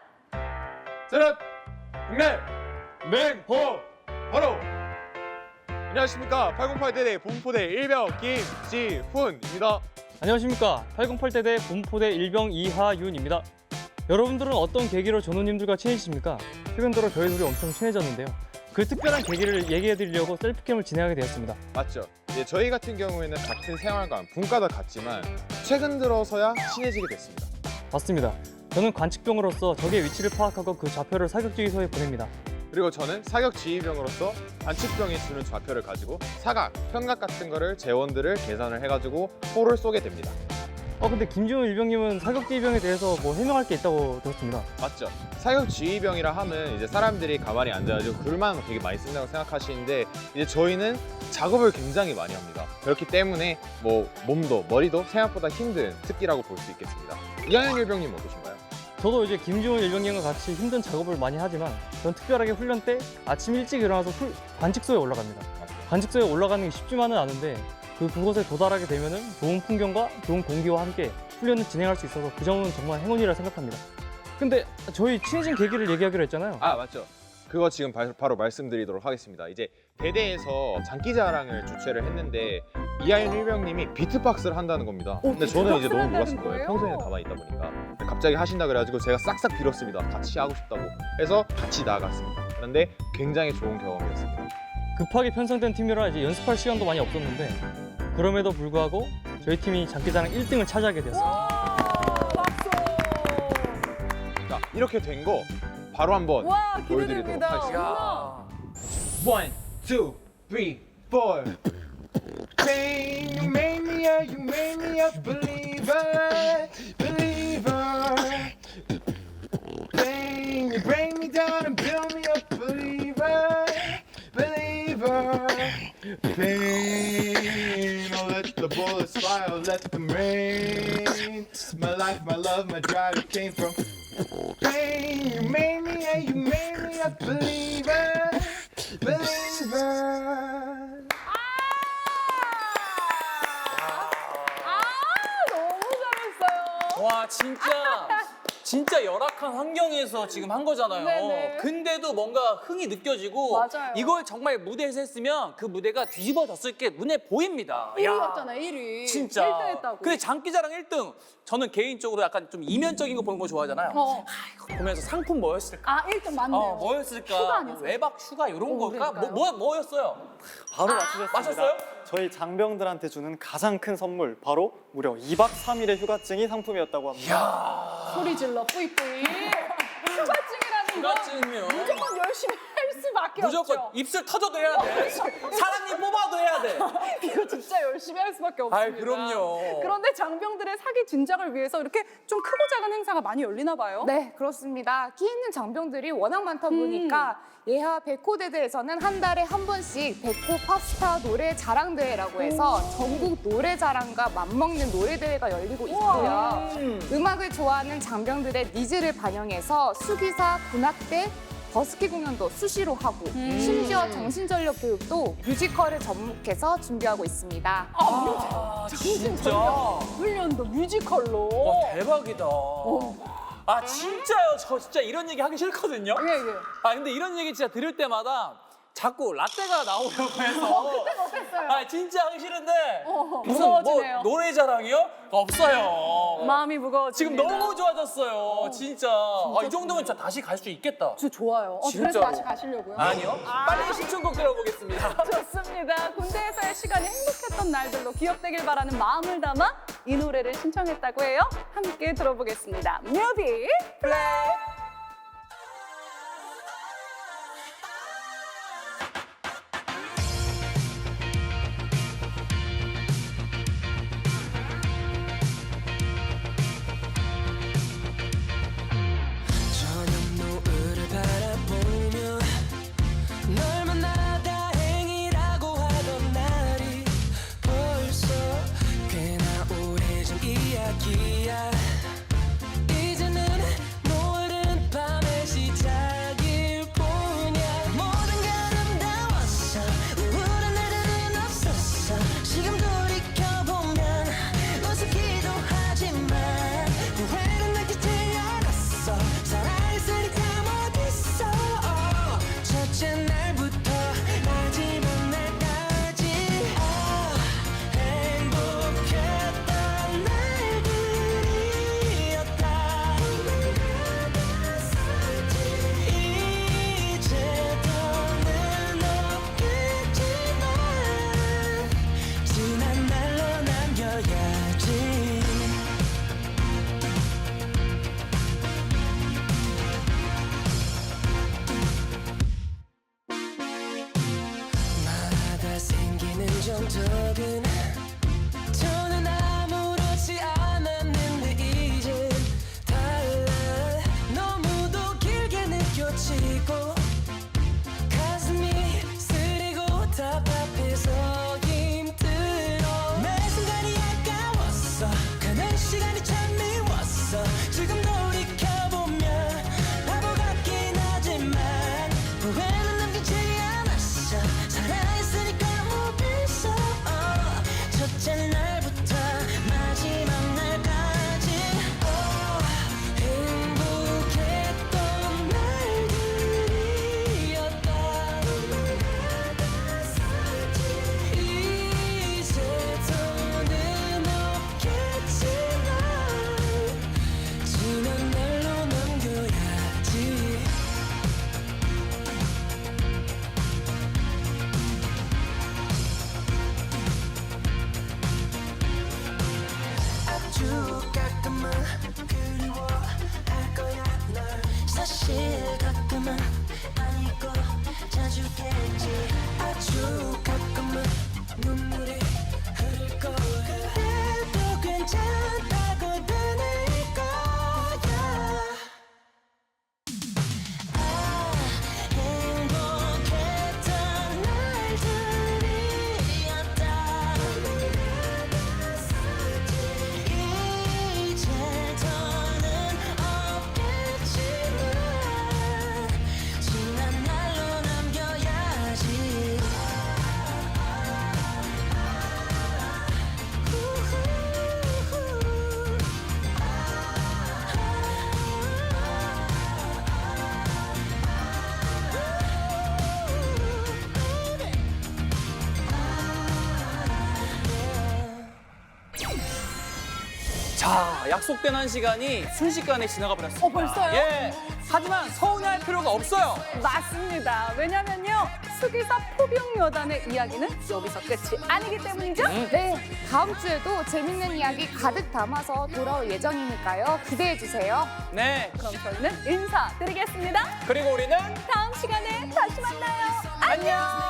저는 국내 맹호 바로 안녕하십니까 808대대 본포대 일병 김지훈입니다. 안녕하십니까 808대대 본포대 일병 이하윤입니다. 여러분들은 어떤 계기로 전우님들과 친해지십니까? 최근 들어 저희 둘이 엄청 친해졌는데요. 그 특별한 계기를 얘기해 드리려고 셀프캠을 진행하게 되었습니다. 맞죠? 저희 같은 경우에는 같은 생활관, 분과도 같지만 최근 들어서야 친해지게 됐습니다. 맞습니다. 저는 관측병으로서 적의 위치를 파악하고 그 좌표를 사격지휘소에 보냅니다. 그리고 저는 사격지휘병으로서 관측병이 주는 좌표를 가지고 사각, 편각 같은 거를 재원들을 계산을 해가지고 포를 쏘게 됩니다. 근데 김지훈 일병님은 사격지휘병에 대해서 뭐 해명할 게 있다고 들었습니다. 맞죠? 사격지휘병이라 하면 이제 사람들이 가만히 앉아가지고 글만 되게 많이 쓴다고 생각하시는데 이제 저희는 작업을 굉장히 많이 합니다. 그렇기 때문에 뭐 몸도 머리도 생각보다 힘든 특기라고 볼 수 있겠습니다. 이하연 일병님 어떠신가요? 저도 이제 김지훈 일병님과 같이 힘든 작업을 많이 하지만 전 특별하게 훈련 때 아침 일찍 일어나서 관측소에 올라갑니다. 관측소에 올라가는 게 쉽지만은 않은데 그곳에 도달하게 되면은 좋은 풍경과 좋은 공기와 함께 훈련을 진행할 수 있어서 그 점은 정말 행운이라 생각합니다. 근데 저희 친해진 계기를 얘기하기로 했잖아요. 아 맞죠. 그거 지금 바로 말씀드리도록 하겠습니다. 이제 대대에서 장기자랑을 주최를 했는데 이하연 일병님이 비트박스를 한다는 겁니다. 근데 저는 이제 너무 놀랐을 거예요. 평소에는 가만히 있다 보니까 갑자기 하신다 그래가지고 제가 싹싹 빌었습니다. 같이 하고 싶다고 해서 같이 나아갔습니다. 그런데 굉장히 좋은 경험이었습니다. 급하게 편성된 팀이라 이제 연습할 시간도 많이 없었는데 그럼에도 불구하고 저희 팀이 장기자랑 1등을 차지하게 되었습니다. 자 이렇게 된 거 바로 한번 보여드리도록 하겠습니다. 1, 2, 3, 4 Bang, you made me a believer, believer. Bang, you break me down and build me a believer, believer. Bang, oh let the bullets fly, oh let them rain. My life, my love, my drive, it came from Bang, you made me a believer, believer. 너무 잘했어요. 와 진짜 열악한 환경에서 지금 한 거잖아요. 네네. 근데도 뭔가 흥이 느껴지고 맞아요. 이걸 정말 무대에서 했으면 그 무대가 뒤집어졌을 게 눈에 보입니다. 1위였잖아요, 1위. 진짜. 1등 했다고. 근데 장기자랑 1등. 저는 개인적으로 약간 좀 이면적인 거 보는 거 좋아하잖아요. 이거 보면서 상품 뭐였을까? 1등 맞네요. 뭐였을까? 휴가 아니었어요? 외박, 휴가 이런 걸까? 그러니까요. 뭐였어요? 바로 맞추셨습니다. 맞췄어요? 저희 장병들한테 주는 가장 큰 선물 바로 무려 2박 3일의 휴가증이 상품이었다고 합니다. 소리 질러 뿌이뿌이. 휴가증이라는 거 휴가증이면 무조건 열심히 할 수밖에 무조건 없죠. 입술 터져도 해야 돼. 사장님 뽑아도 해야 돼. 이거 진짜 열심히 할 수밖에 없습니다. 아이, 그럼요. 그런데 장병들의 사기 진작을 위해서 이렇게 좀 크고 작은 행사가 많이 열리나 봐요. 네, 그렇습니다. 키 있는 장병들이 워낙 많다 보니까 예하 백호대대에서는 한 달에 한 번씩 백호 팝스타 노래 자랑대회라고 해서 전국 노래자랑과 맞먹는 노래대회가 열리고 있고요. 음악을 좋아하는 장병들의 니즈를 반영해서 수기사, 군악대, 버스키 공연도 수시로 하고 심지어 정신전력 교육도 뮤지컬을 접목해서 준비하고 있습니다. 진짜? 훈련도 뮤지컬로. 와, 대박이다. 진짜요? 저 진짜 이런 얘기 하기 싫거든요. 예. 근데 이런 얘기 진짜 들을 때마다 자꾸 라떼가 나오려고 해서. 그때가 어땠어요? 진짜 하기 싫은데. 무슨 무거워지네요. 노래 자랑이요? 없어요. 마음이 무거워집니다. 지금 너무 좋아졌어요. 진짜. 이 정도면 진짜 다시 갈 수 있겠다. 저 좋아요. 그래서 진짜로. 다시 가시려고요? 아니요. 빨리 신청곡 들어보겠습니다. 좋습니다. 군대에서의 시간이 행복했던 날들로 기억되길 바라는 마음을 담아 이 노래를 신청했다고 해요. 함께 들어보겠습니다. 뮤비 플레이. 저녁 노을을 바라보며 널 만나 다행이라고 하던 날이 벌써 꽤나 오래전 이야기야. 이제는 노을은 했던 적은 저는 아무렇지 않았는데 이제 달라. 너무도 길게 느껴지고 가슴이 쓰리고 답답해서 힘들어. 매 순간이 아까웠어. 가는 시간이 참 미웠어. 지금 돌이켜보면 바보 같긴 하지만 후회는 남기지 않았어. 살아있으니까 무비서 첫째 날부터 마지막 날까지 행복했던 날들이었다. 이제 더는 없겠지만 지난 날로 남겨야지. 아주 가끔은 그리워할 거야 널. 사실 가끔은 아니고 자주겠지. 아주 가끔은 눈물이 흐를 거야. 그래도 괜찮다고 되뇌일 거야. 행복했던 날들이었다. 이제 더는 없겠지만 지난 날로 남겨야지. 자, 약속된 한 시간이 순식간에 지나가 버렸습니다. 벌써요? 예. 하지만 서운해할 필요가 없어요. 맞습니다. 왜냐면요. 수기사 포병여단의 이야기는 여기서 끝이 아니기 때문이죠. 네, 다음 주에도 재밌는 이야기 가득 담아서 돌아올 예정이니까요. 기대해 주세요. 네. 그럼 저희는 인사드리겠습니다. 그리고 우리는 다음 시간에 다시 만나요. 안녕.